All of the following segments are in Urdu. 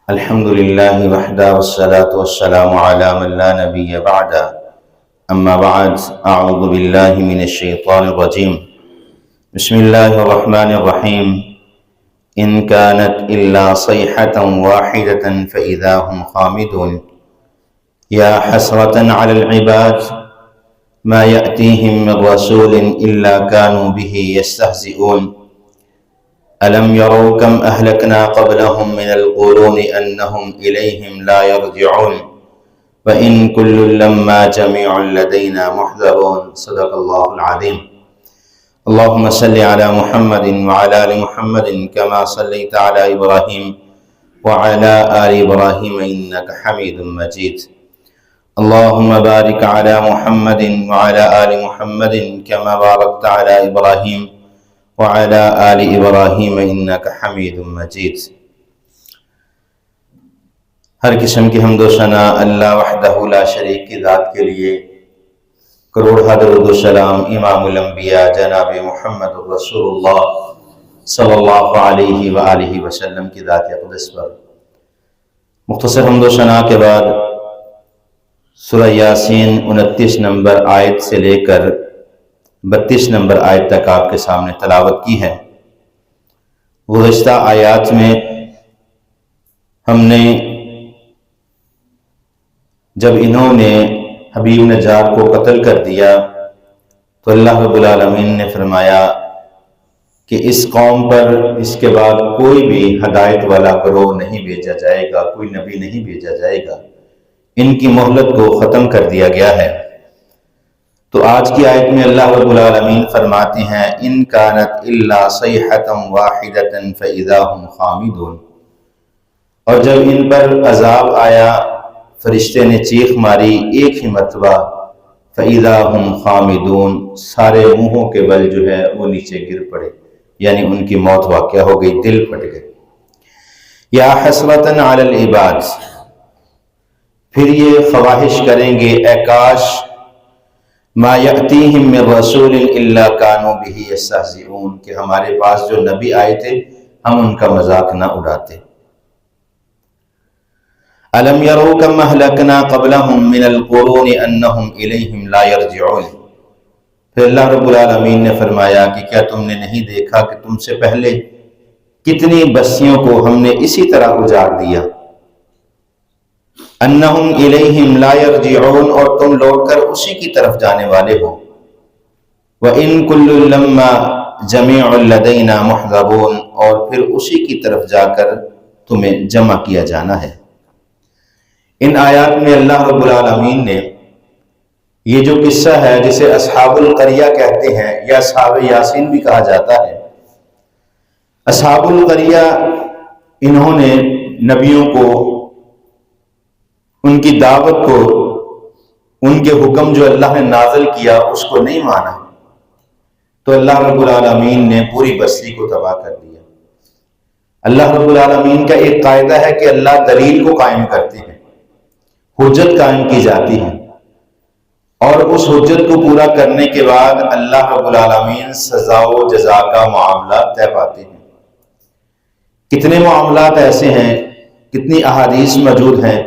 الحمد لله وحده والصلاة والسلام على من لا نبي بعده أما بعد أعوذ بالله من الشيطان الرجيم بسم الله الرحمن الرحيم إن كانت إلا صيحة واحدة فإذا هم خامدون يا حسرة على العباد ما يأتيهم من رسول إلا كانوا به يستهزئون ألم يروا كم أهلكنا قبلهم من القرون أنهم إليهم لا يرجعون وإن كل لما جميع لدينا محضرون صدق الله العظيم اللهم صل على محمد وعلى آل محمد كما صليت على إبراهيم وعلى آل إبراهيم إنك حميد مجيد اللهم بارك على محمد وعلى آل محمد كما باركت على إبراهيم وعلى آل إبراہیم انک حمید مجید۔ ہر قسم کی حمد و ثنا اللہ وحدہ لا شریک کی ذات کے لیے، کروڑ درود و سلام امام الانبیاء جناب محمد رسول اللہ صلی اللہ علیہ وآلہ وسلم کی ذات اقدس پر۔ مختصر حمد و ثنا کے بعد سورہ یاسین 29 نمبر آیت سے لے کر 32 نمبر آیت تک آپ کے سامنے تلاوت کی ہے۔ گزشتہ آیات میں ہم نے جب انہوں نے حبیب نجار کو قتل کر دیا تو اللہ رب العالمین نے فرمایا کہ اس قوم پر اس کے بعد کوئی بھی ہدایت والا گروہ نہیں بھیجا جائے گا، کوئی نبی نہیں بھیجا جائے گا، ان کی مہلت کو ختم کر دیا گیا ہے۔ تو آج کی آیت میں اللہ رب العالمین فرماتے ہیں ان کانت الا صیحۃ واحدۃ فاذا هم خامدون، اور جب ان پر عذاب آیا، فرشتے نے چیخ ماری ایک ہی مرتبہ، فاذا هم خامدون، سارے منہوں کے بل جو ہے وہ نیچے گر پڑے، یعنی ان کی موت واقع ہو گئی، دل پھٹ گئے۔ یا حسرۃ علی العباد، پھر یہ خواہش کریں گے اے کاش ما یأتیہم من رسول الا کانوا بہ یستہزئون، کہ ہمارے پاس جو نبی آئے تھے ہم ان کا مذاق نہ اڑاتے۔ الم یروا کم اہلکنا قبلہم من القرون انہم الیہم لا یرجعون، پھر اللہ رب العالمین نے فرمایا کہ کیا تم نے نہیں دیکھا کہ تم سے پہلے کتنی بستیوں کو ہم نے اسی طرح اجاڑ دیا، انہم الیہم لا یرجعون، اور تم لوٹ کر اسی کی طرف جانے والے ہو، وَإِن كُلُّ لَمَّا جَمِيعٌ لَدَيْنَا مُحْضَرُونَ، اور پھر اسی کی طرف جا کر تمہیں جمع کیا جانا ہے۔ ان آیات میں اللہ رب العالمین نے یہ جو قصہ ہے جسے اصحاب القریہ کہتے ہیں یا اصحاب یاسین بھی کہا جاتا ہے، اصحاب القریہ انہوں نے نبیوں کو، ان کی دعوت کو، ان کے حکم جو اللہ نے نازل کیا اس کو نہیں مانا، تو اللہ رب العالمین نے پوری بستی کو تباہ کر دیا۔ اللہ رب العالمین کا ایک قاعدہ ہے کہ اللہ دلیل کو قائم کرتے ہیں، حجت قائم کی جاتی ہے، اور اس حجت کو پورا کرنے کے بعد اللہ رب العالمین سزا و جزا کا معاملہ طے پاتے ہیں۔ کتنے معاملات ایسے ہیں، کتنی احادیث موجود ہیں،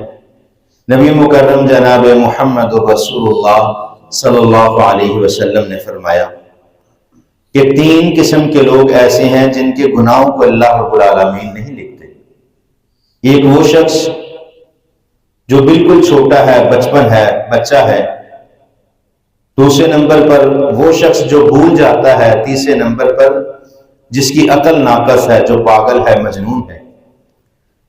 نبی مکرم جناب محمد رسول اللہ صلی اللہ علیہ وسلم نے فرمایا کہ 3 قسم کے لوگ ایسے ہیں جن کے گناہوں کو اللہ رب العالمین نہیں لکھتے۔ ایک وہ شخص جو بالکل چھوٹا ہے، بچپن ہے، بچہ ہے۔ دوسرے نمبر پر وہ شخص جو بھول جاتا ہے۔ تیسرے نمبر پر جس کی عقل ناقص ہے، جو پاگل ہے، مجنون ہے۔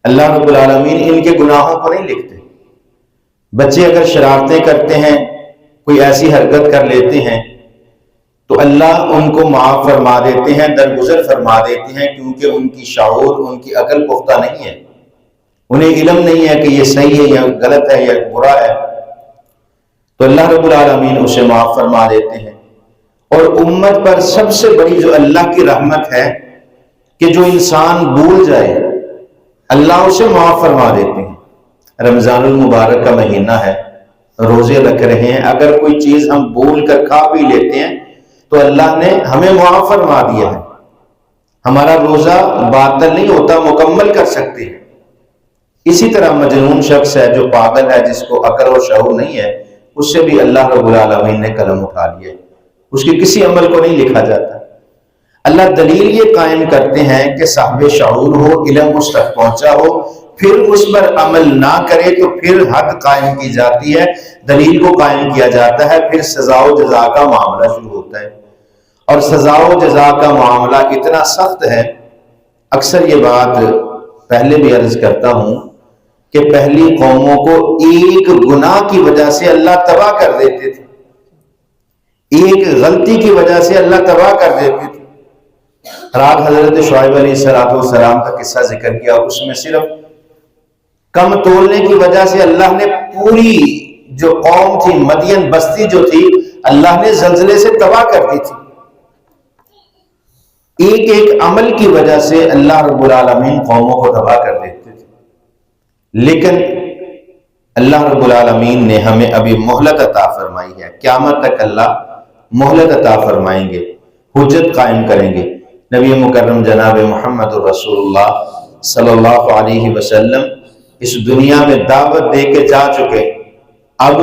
اللہ رب العالمین ان کے گناہوں کو نہیں لکھتے۔ بچے اگر شرارتیں کرتے ہیں، کوئی ایسی حرکت کر لیتے ہیں تو اللہ ان کو معاف فرما دیتے ہیں، درگزر فرما دیتے ہیں، کیونکہ ان کی شعور، ان کی عقل پختہ نہیں ہے، انہیں علم نہیں ہے کہ یہ صحیح ہے یا غلط ہے یا برا ہے، تو اللہ رب العالمین اسے معاف فرما دیتے ہیں۔ اور امت پر سب سے بڑی جو اللہ کی رحمت ہے کہ جو انسان بھول جائے اللہ اسے معاف فرما دیتے ہیں۔ رمضان المبارک کا مہینہ ہے، روزے رکھ رہے ہیں، اگر کوئی چیز ہم بھول کر کھا پی لیتے ہیں تو اللہ نے ہمیں معاف فرما دیا ہے، ہمارا روزہ باطل نہیں ہوتا، مکمل کر سکتے ہیں۔ اسی طرح مجنون شخص ہے جو پاگل ہے، جس کو عقل و شعور نہیں ہے، اس سے بھی اللہ رب العالمین نے قلم اٹھا لیا ہے، اس کے کسی عمل کو نہیں لکھا جاتا۔ اللہ دلیل یہ قائم کرتے ہیں کہ صاحب شعور ہو، علم اس تک پہنچا ہو، پھر اس پر عمل نہ کرے تو پھر حد قائم کی جاتی ہے، دلیل کو قائم کیا جاتا ہے، پھر سزا و جزا کا معاملہ شروع ہوتا ہے۔ اور سزا و جزا کا معاملہ اتنا سخت ہے، اکثر یہ بات پہلے بھی عرض کرتا ہوں کہ پہلی قوموں کو ایک گناہ کی وجہ سے اللہ تباہ کر دیتے تھے، ایک غلطی کی وجہ سے اللہ تباہ کر دیتے تھے۔ رات حضرت شعیب علیہ السلام کا قصہ ذکر کیا، اس میں صرف کم تولنے کی وجہ سے اللہ نے پوری جو قوم تھی، مدین بستی جو تھی، اللہ نے زلزلے سے تباہ کر دی تھی۔ ایک ایک عمل کی وجہ سے اللہ رب العالمین قوموں کو تباہ کر دیتے تھے، لیکن اللہ رب العالمین نے ہمیں ابھی مہلت عطا فرمائی ہے، قیامت تک اللہ مہلت عطا فرمائیں گے، حجت قائم کریں گے۔ نبی مکرم جناب محمد رسول اللہ صلی اللہ علیہ وسلم اس دنیا میں دعوت دے کے جا چکے، اب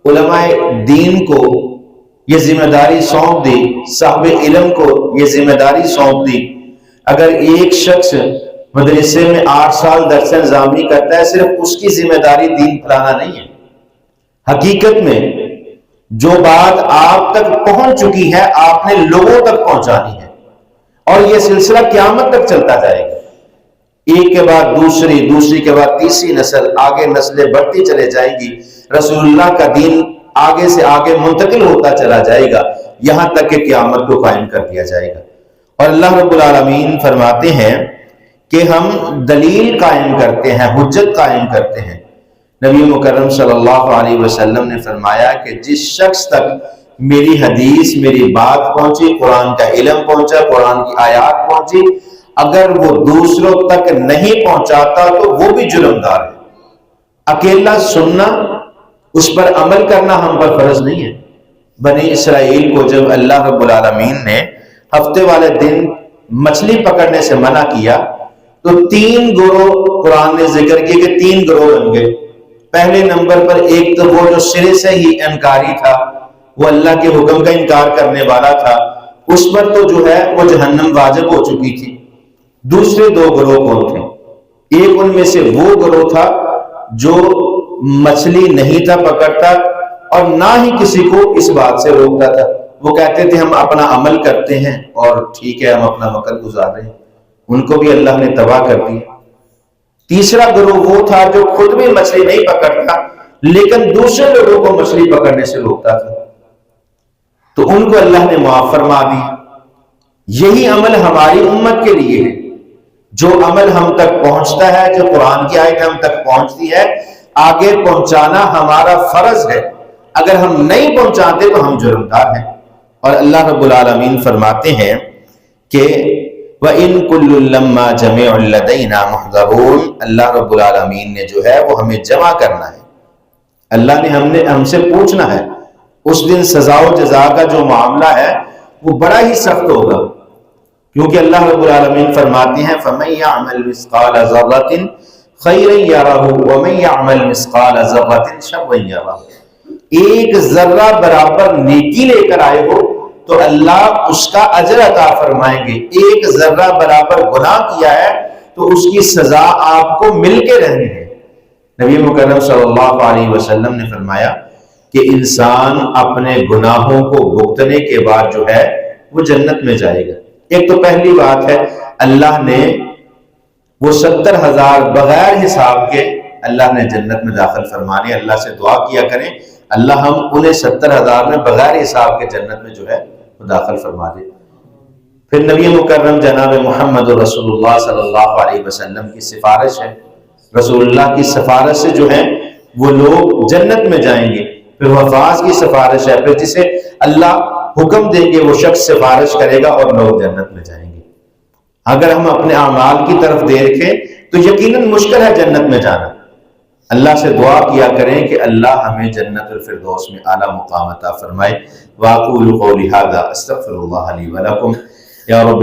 علماء دین کو یہ ذمہ داری سونپ دی، صاحب علم کو یہ ذمہ داری سونپ دی۔ اگر ایک شخص مدرسے میں 8 سال درس نظامی کرتا ہے، صرف اس کی ذمہ داری دین پھیلانا نہیں ہے، حقیقت میں جو بات آپ تک پہنچ چکی ہے آپ نے لوگوں تک پہنچانی ہے، اور یہ سلسلہ قیامت تک چلتا جائے گا، ایک کے بعد دوسری، دوسری کے بعد تیسری نسل، آگے نسلیں بڑھتی چلے جائیں گی، رسول اللہ کا دین آگے سے آگے منتقل ہوتا چلا جائے گا، یہاں تک کہ قیامت کو قائم کر دیا جائے گا۔ اور اللہ رب العالمین فرماتے ہیں کہ ہم دلیل قائم کرتے ہیں، حجت قائم کرتے ہیں۔ نبی مکرم صلی اللہ علیہ وسلم نے فرمایا کہ جس شخص تک میری حدیث، میری بات پہنچی، قرآن کا علم پہنچا، قرآن کی آیات پہنچی، اگر وہ دوسروں تک نہیں پہنچاتا تو وہ بھی جرمدار ہے۔ اکیلا سننا، اس پر عمل کرنا ہم پر فرض نہیں ہے۔ بنی اسرائیل کو جب اللہ رب العالمین نے ہفتے والے دن مچھلی پکڑنے سے منع کیا تو 3 گروہ قرآن نے ذکر کیا کہ 3 گروہ بن گئے۔ پہلے نمبر پر ایک تو وہ جو سرے سے ہی انکاری تھا، وہ اللہ کے حکم کا انکار کرنے والا تھا، اس پر تو جو ہے وہ جہنم واجب ہو چکی تھی۔ دوسرے 2 گروہ کون تھے؟ ایک ان میں سے وہ گروہ تھا جو مچھلی نہیں تھا پکڑتا اور نہ ہی کسی کو اس بات سے روکتا تھا، وہ کہتے تھے ہم اپنا عمل کرتے ہیں اور ٹھیک ہے، ہم اپنا وقت گزار رہے ہیں، ان کو بھی اللہ نے تباہ کر دیا۔ تیسرا گروہ وہ تھا جو خود بھی مچھلی نہیں پکڑتا لیکن دوسرے لوگوں کو مچھلی پکڑنے سے روکتا تھا، تو ان کو اللہ نے معاف فرما دیا۔ یہی عمل ہماری امت کے لیے ہے، جو عمل ہم تک پہنچتا ہے، جو قرآن کی آیت ہم تک پہنچتی ہے، آگے پہنچانا ہمارا فرض ہے، اگر ہم نہیں پہنچاتے تو ہم جرمدار ہیں۔ اور اللہ رب العالمین فرماتے ہیں کہ وَإِن كُلٌّ لَمَّا جَمِيعٌ لَدَيْنَا مُحْضَرُونَ، اللہ رب العالمین نے جو ہے وہ ہمیں جمع کرنا ہے، اللہ نے ہم سے پوچھنا ہے۔ اس دن سزا و جزا کا جو معاملہ ہے وہ بڑا ہی سخت ہوگا، کیونکہ اللہ رب العالمین فرماتے ہیں فَمَن يَعْمَلْ مِثْقَالَ ذَرَّةٍ خَيْرًا يَرَهُ وَمَن يَعْمَلْ مِثْقَالَ ذَرَّةٍ شَرًّا يَرَهُ۔ ایک ذرہ برابر نیکی لے کر آئے ہو تو اللہ اس کا اجر عطا فرمائیں گے، ایک ذرہ برابر گناہ کیا ہے تو اس کی سزا آپ کو مل کے رہنی ہے۔ نبی مکرم صلی اللہ علیہ وسلم نے فرمایا کہ انسان اپنے گناہوں کو بھگتنے کے بعد جو ہے وہ جنت میں جائے گا۔ ایک تو پہلی بات ہے اللہ نے وہ 70,000 بغیر حساب کے اللہ نے جنت میں داخل فرمانے۔ اللہ سے دعا کیا کریں اللہ ہم انہیں 70,000 میں بغیر حساب کے جنت میں جو ہے وہ داخل فرما دے۔ پھر نبی مکرم جناب محمد رسول اللہ صلی اللہ علیہ وسلم کی سفارش ہے، رسول اللہ کی سفارش سے جو ہے وہ لوگ جنت میں جائیں گے۔ پھر وفاظ کی سفارش ہے، پھر جسے اللہ حکم دیں گے وہ شخص سفارش کرے گا اور لوگ جنت میں جائیں گے۔ اگر ہم اپنے اعمال کی طرف دیکھیں تو یقیناً مشکل ہے جنت میں جانا۔ اللہ سے دعا کیا کریں کہ اللہ ہمیں جنت الفردوس میں اعلیٰ مقام عطا فرمائے۔ واقول قولی ھذا استغفر اللہ لی ولکم یا رب